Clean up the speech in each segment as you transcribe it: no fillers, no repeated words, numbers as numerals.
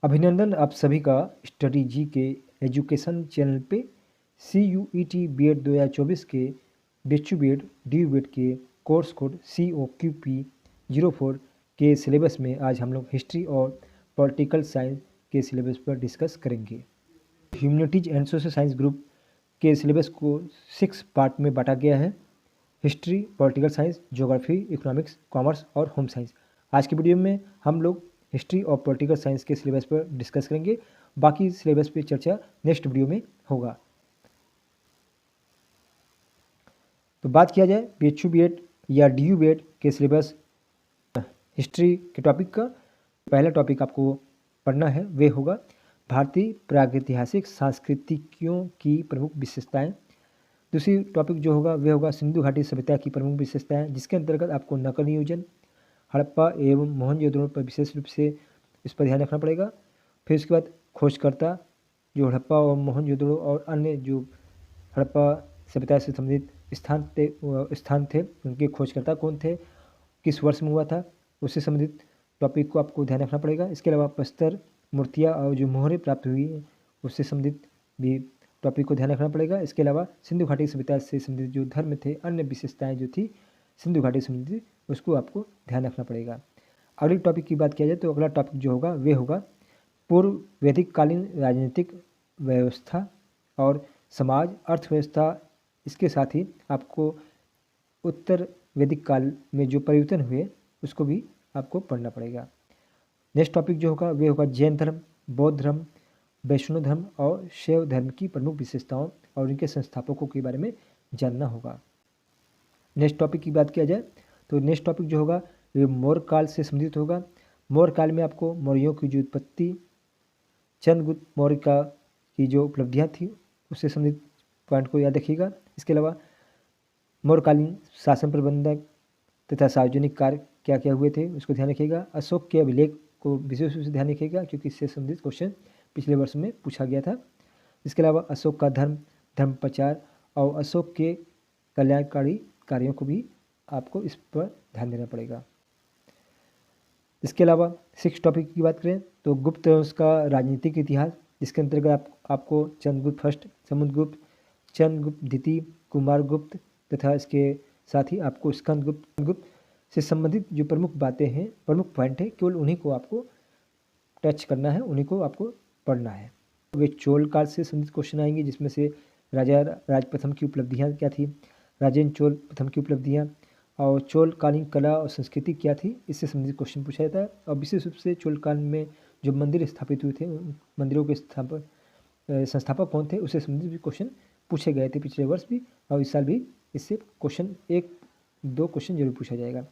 अभिनंदन आप सभी का स्टडी जी के एजुकेशन चैनल पे CUET BED 2024 के BHU BED DU BED के कोर्स कोड COQP04 के सिलेबस में आज हम लोग हिस्ट्री और पॉलिटिकल साइंस के सिलेबस पर डिस्कस करेंगे। Humanities and social science group के सिलेबस को 6 पार्ट में बांटा गया है। History, political science, geography, economics, commerce और होम साइंस। आज की वीडियो में हम लोग हिस्ट्री और पॉलिटिकल साइंस के सिलेबस पर डिस्कस करेंगे। बाकी सिलेबस पे चर्चा नेक्स्ट वीडियो में होगा। तो बात किया जाए BHU BED या DU BED के सिलेबस हिस्ट्री के टॉपिक का, पहला टॉपिक आपको पढ़ना है वे होगा भारतीय प्रागैतिहासिक सांस्कृतिकियों की प्रमुख विशेषताएं। दूसरी टॉपिक जो होगा वे होगा सिंधु घाटी सभ्यता की प्रमुख विशेषताएं, जिसके अंतर्गत आपको नकल नियोजन, हड़प्पा एवं मोहनजोदड़ो पर विशेष रूप से इस पर ध्यान रखना पड़ेगा। फिर उसके बाद खोजकर्ता जो हड़प्पा और मोहनजोदड़ो और अन्य जो हड़प्पा सभ्यता से संबंधित स्थान थे उनके खोजकर्ता कौन थे, किस वर्ष में हुआ था, उससे संबंधित टॉपिक को आपको ध्यान रखना पड़ेगा। इसके अलावा प्रस्तर मूर्तियाँ और जो मोहरें प्राप्त हुई है उससे संबंधित भी टॉपिक को ध्यान रखना पड़ेगा। इसके अलावा सिंधु घाटी सभ्यता से संबंधित जो धर्म थे, अन्य विशेषताएं जो थी सिंधु घाटी से संबंधित, उसको आपको ध्यान रखना पड़ेगा। अगले टॉपिक की बात किया जाए तो अगला टॉपिक जो होगा वे होगा पूर्व वैदिक कालीन राजनीतिक व्यवस्था और समाज अर्थव्यवस्था। इसके साथ ही आपको उत्तर वैदिक काल में जो परिवर्तन हुए उसको भी आपको पढ़ना पड़ेगा। नेक्स्ट टॉपिक जो होगा वे होगा जैन धर्म, बौद्ध धर्म, वैष्णव धर्म और शैव धर्म की प्रमुख विशेषताओं और उनके संस्थापकों के बारे में जानना होगा। नेक्स्ट टॉपिक की बात किया जाए तो नेक्स्ट टॉपिक जो होगा ये मौर्य काल से संबंधित होगा। मौर्य काल में आपको मौर्यों की जो उत्पत्ति, चंद्रगुप्त मौर्य का की जो उपलब्धियां थी उससे संबंधित पॉइंट को याद रखिएगा। इसके अलावा मौर्यकालीन शासन प्रबंधक तथा सार्वजनिक कार्य क्या क्या हुए थे उसको ध्यान रखिएगा। अशोक के अभिलेख को विशेष रूप से ध्यान रखिएगा क्योंकि इससे संबंधित क्वेश्चन पिछले वर्ष में पूछा गया था। इसके अलावा अशोक का धर्म प्रचार और अशोक के कल्याणकारी कार्यों को भी आपको इस पर ध्यान देना पड़ेगा। इसके अलावा 6 टॉपिक की बात करें तो गुप्त वंश का राजनीतिक इतिहास, जिसके अंतर्गत आपको चंद्रगुप्त फर्स्ट, समुद्रगुप्त, चंद्रगुप्त द्वितीय, कुमारगुप्त तथा इसके साथ ही आपको स्कंदगुप्त से संबंधित जो प्रमुख बातें हैं, प्रमुख पॉइंट है, केवल उन्हीं को आपको टच करना है, उन्हीं को आपको पढ़ना है। वे चोल काल से संबंधित क्वेश्चन आएंगे जिसमें से राजा राज प्रथम की उपलब्धियाँ क्या थी, राजेंद्र चोल प्रथम की उपलब्धियाँ और चोलकालीन कला और संस्कृति क्या थी, इससे संबंधित क्वेश्चन पूछा जाता है। और विशेष रूप से चोलकाल में जो मंदिर स्थापित हुए थे उन मंदिरों के संस्थापक कौन थे उससे संबंधित भी क्वेश्चन पूछे गए थे पिछले वर्ष भी, और इस साल भी इससे क्वेश्चन 1-2 क्वेश्चन जरूर पूछा जाएगा।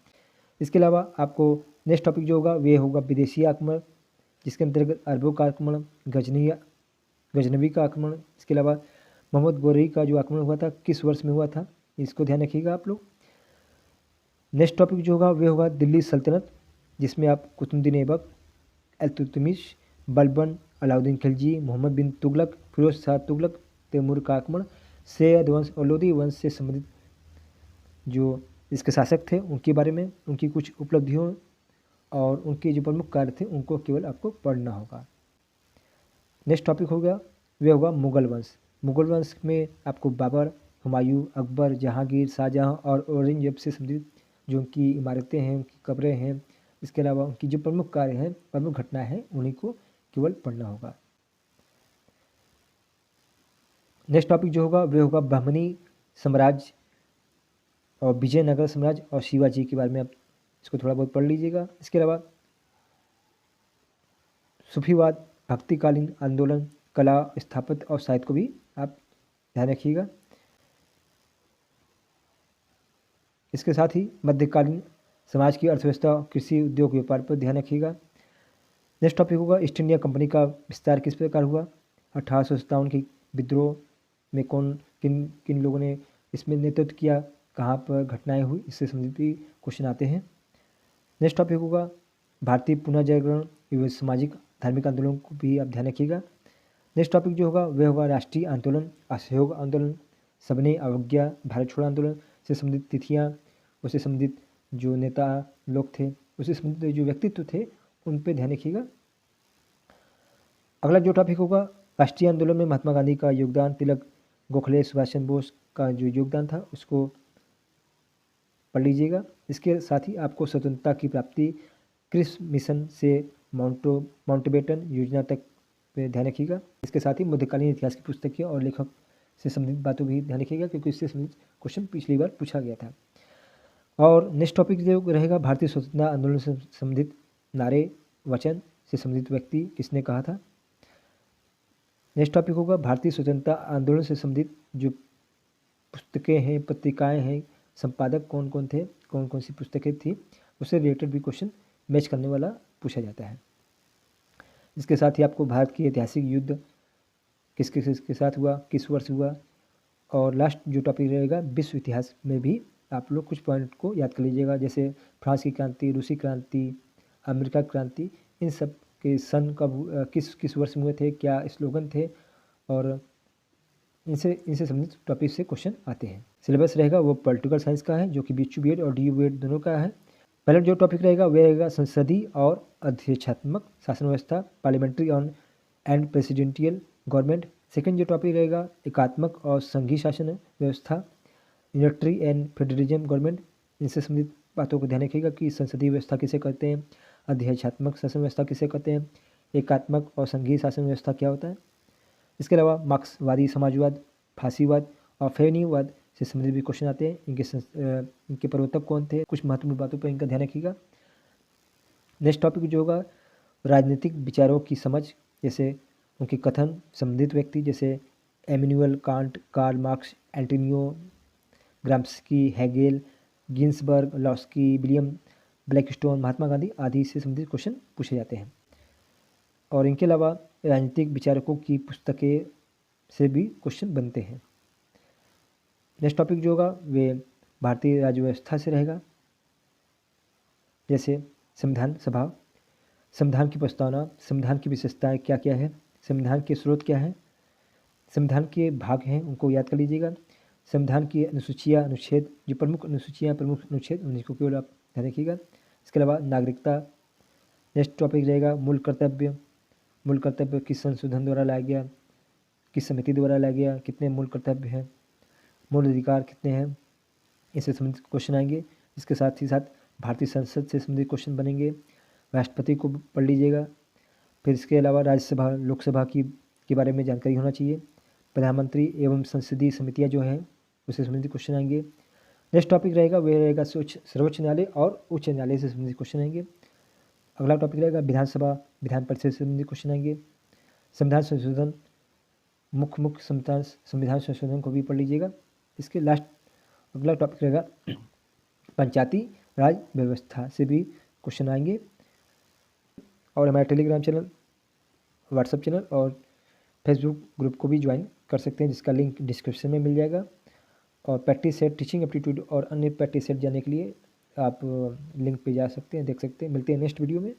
इसके अलावा आपको नेक्स्ट टॉपिक जो होगा वे होगा विदेशी आक्रमण, जिसके अंतर्गत अरबों का आक्रमण, गजनवी का आक्रमण। इसके अलावा मोहम्मद गोरी का जो आक्रमण हुआ था किस वर्ष में हुआ था, इसको ध्यान रखिएगा आप लोग। नेक्स्ट टॉपिक जो होगा वे होगा दिल्ली सल्तनत, जिसमें आप कुतुबुद्दीन ऐबक, इल्तुतमिश, बलबन, अलाउद्दीन खिलजी, मोहम्मद बिन तुगलक, फिरोज शाह तुगलक, तैमूर का आक्रमण, सैयद वंश और लोदी वंश से संबंधित जो इसके शासक थे उनके बारे में, उनकी कुछ उपलब्धियों और उनके जो प्रमुख कार्य थे उनको केवल आपको पढ़ना होगा। नेक्स्ट टॉपिक होगा वे होगा मुगल वंश। मुगल वंश में आपको बाबर, हुमायूं, अकबर, जहांगीर, शाहजहां और औरंगजेब से संबंधित जो उनकी इमारतें हैं, उनकी कब्रें हैं, इसके अलावा उनकी जो प्रमुख कार्य हैं, प्रमुख घटनाएं हैं, उन्हीं को केवल पढ़ना होगा। नेक्स्ट टॉपिक जो होगा वे होगा बहमनी साम्राज्य और विजयनगर साम्राज्य और शिवाजी के बारे में आप इसको थोड़ा बहुत पढ़ लीजिएगा। इसके अलावा सूफीवाद, भक्तिकालीन आंदोलन, कला, स्थापत्य और साहित्य को भी आप ध्यान रखिएगा। इसके साथ ही मध्यकालीन समाज की अर्थव्यवस्था, कृषि, उद्योग, व्यापार पर ध्यान रखिएगा। नेक्स्ट टॉपिक होगा ईस्ट इंडिया कंपनी का विस्तार किस प्रकार हुआ, 1857 के विद्रोह में किन किन लोगों ने इसमें नेतृत्व किया, कहाँ पर घटनाएं हुई, इससे संबंधित भी क्वेश्चन आते हैं। नेक्स्ट टॉपिक होगा भारतीय पुनर्जागरण एवं सामाजिक धार्मिक आंदोलन को भी आप ध्यान रखिएगा। नेक्स्ट टॉपिक जो होगा वह होगा राष्ट्रीय आंदोलन, असहयोग आंदोलन, सबने अवज्ञा, भारत छोड़ो आंदोलन से संबंधित तिथियाँ, उससे संबंधित जो नेता लोग थे, उससे संबंधित जो व्यक्तित्व थे उन पर ध्यान रखिएगा। अगला जो टॉपिक होगा, राष्ट्रीय आंदोलन में महात्मा गांधी का योगदान, तिलक, गोखले, सुभाष चंद्र बोस का जो योगदान था उसको पढ़ लीजिएगा। इसके साथ ही आपको स्वतंत्रता की प्राप्ति, क्रिस मिशन से माउंटबेटन योजना तक पे ध्यान रखिएगा। इसके साथ ही मध्यकालीन इतिहास की पुस्तकें और लेखक से संबंधित बातों भी ध्यान रखिएगा, क्योंकि इससे संबंधित क्वेश्चन पिछली बार पूछा गया था। और नेक्स्ट टॉपिक जो रहेगा, भारतीय स्वतंत्रता आंदोलन से संबंधित नारे, वचन से संबंधित व्यक्ति किसने कहा था। नेक्स्ट टॉपिक होगा, भारतीय स्वतंत्रता आंदोलन से संबंधित जो पुस्तकें हैं, पत्रिकाएं हैं, संपादक कौन कौन थे, कौन कौन सी पुस्तकें थी, उससे रिलेटेड भी क्वेश्चन मैच करने वाला पूछा जाता है। इसके साथ ही आपको भारत की ऐतिहासिक युद्ध किसके साथ हुआ, किस वर्ष हुआ, और लास्ट जो टॉपिक रहेगा विश्व इतिहास में भी आप लोग कुछ पॉइंट को याद कर लीजिएगा, जैसे फ्रांस की क्रांति, रूसी क्रांति, अमेरिका क्रांति, इन सब के सन कब किस वर्ष में हुए थे, क्या स्लोगन थे, और इनसे संबंधित टॉपिक से क्वेश्चन आते हैं। सिलेबस रहेगा वो पॉलिटिकल साइंस का है, जो कि BHU BEd और DU BEd दोनों का है। पहला जो टॉपिक रहेगा वह रहेगा संसदीय और अध्यक्षात्मक शासन व्यवस्था, parliamentary and presidential government. Second जो टॉपिक रहेगा एकात्मक और संघीय शासन व्यवस्था, यूनिटरी एंड फेडरलिज्म गवर्नमेंट। इनसे संबंधित बातों को ध्यान रखिएगा कि संसदीय व्यवस्था किसे कहते हैं, अध्यक्षात्मक शासन व्यवस्था किसे कहते हैं, एकात्मक और संघीय शासन व्यवस्था क्या होता है। इसके अलावा मार्क्सवादी समाजवाद, फांसीवाद और फेमिनिज्मवाद से संबंधित भी क्वेश्चन आते हैं। इनके प्रवर्तक कौन थे, कुछ महत्वपूर्ण बातों पर इनका ध्यान रखिएगा। नेक्स्ट टॉपिक जो होगा राजनीतिक विचारों की समझ, जैसे उनके कथन, संबंधित व्यक्ति जैसे Immanuel Kant, Karl Marx, Antonio Gramsci, Hegel, Ginsberg, Laski, William Blackstone, Mahatma Gandhi आदि से संबंधित क्वेश्चन पूछे जाते हैं। और इनके अलावा राजनीतिक विचारकों की पुस्तकें से भी क्वेश्चन बनते हैं। नेक्स्ट टॉपिक जो होगा वे भारतीय राज्य व्यवस्था से रहेगा, जैसे संविधान सभा, संविधान की प्रस्तावना, संविधान की विशेषताएं क्या क्या है, संविधान के स्रोत क्या है, संविधान के भाग हैं उनको याद कर लीजिएगा, संविधान की अनुसूचियाँ, अनुच्छेद, जो प्रमुख अनुसूचियाँ, प्रमुख अनुच्छेद, उनको केवल आप ध्यान रखिएगा। इसके अलावा नागरिकता। नेक्स्ट टॉपिक रहेगा मूल कर्तव्य, मूल कर्तव्य किस संशोधन द्वारा लाया गया, किस समिति द्वारा लाया गया, कितने मूल कर्तव्य हैं, मूल अधिकार कितने हैं, इससे संबंधित क्वेश्चन आएंगे। इसके साथ ही साथ भारतीय संसद से संबंधित क्वेश्चन बनेंगे, राष्ट्रपति को पढ़ लीजिएगा। फिर इसके अलावा राज्यसभा, लोकसभा के बारे में जानकारी होना चाहिए, प्रधानमंत्री एवं संसदीय समितियाँ जो हैं उससे संबंधित क्वेश्चन आएंगे। नेक्स्ट टॉपिक रहेगा वह रहेगा सर्वोच्च न्यायालय और उच्च न्यायालय से संबंधित क्वेश्चन आएंगे। अगला टॉपिक रहेगा विधानसभा, विधान परिषद से संबंधित क्वेश्चन आएंगे। संविधान संशोधन, मुख्य संविधान संशोधन को भी पढ़ लीजिएगा। इसके लास्ट अगला टॉपिक रहेगा पंचायती राज व्यवस्था से भी क्वेश्चन आएंगे। और हमारे टेलीग्राम चैनल, व्हाट्सएप चैनल और फेसबुक ग्रुप को भी ज्वाइन कर सकते हैं, जिसका लिंक डिस्क्रिप्शन में मिल जाएगा। और प्रैक्टिस सेट, टीचिंग एप्टीट्यूड और अन्य प्रैक्टिस सेट जानने के लिए आप लिंक पे जा सकते हैं, देख सकते हैं। मिलते हैं नेक्स्ट वीडियो में।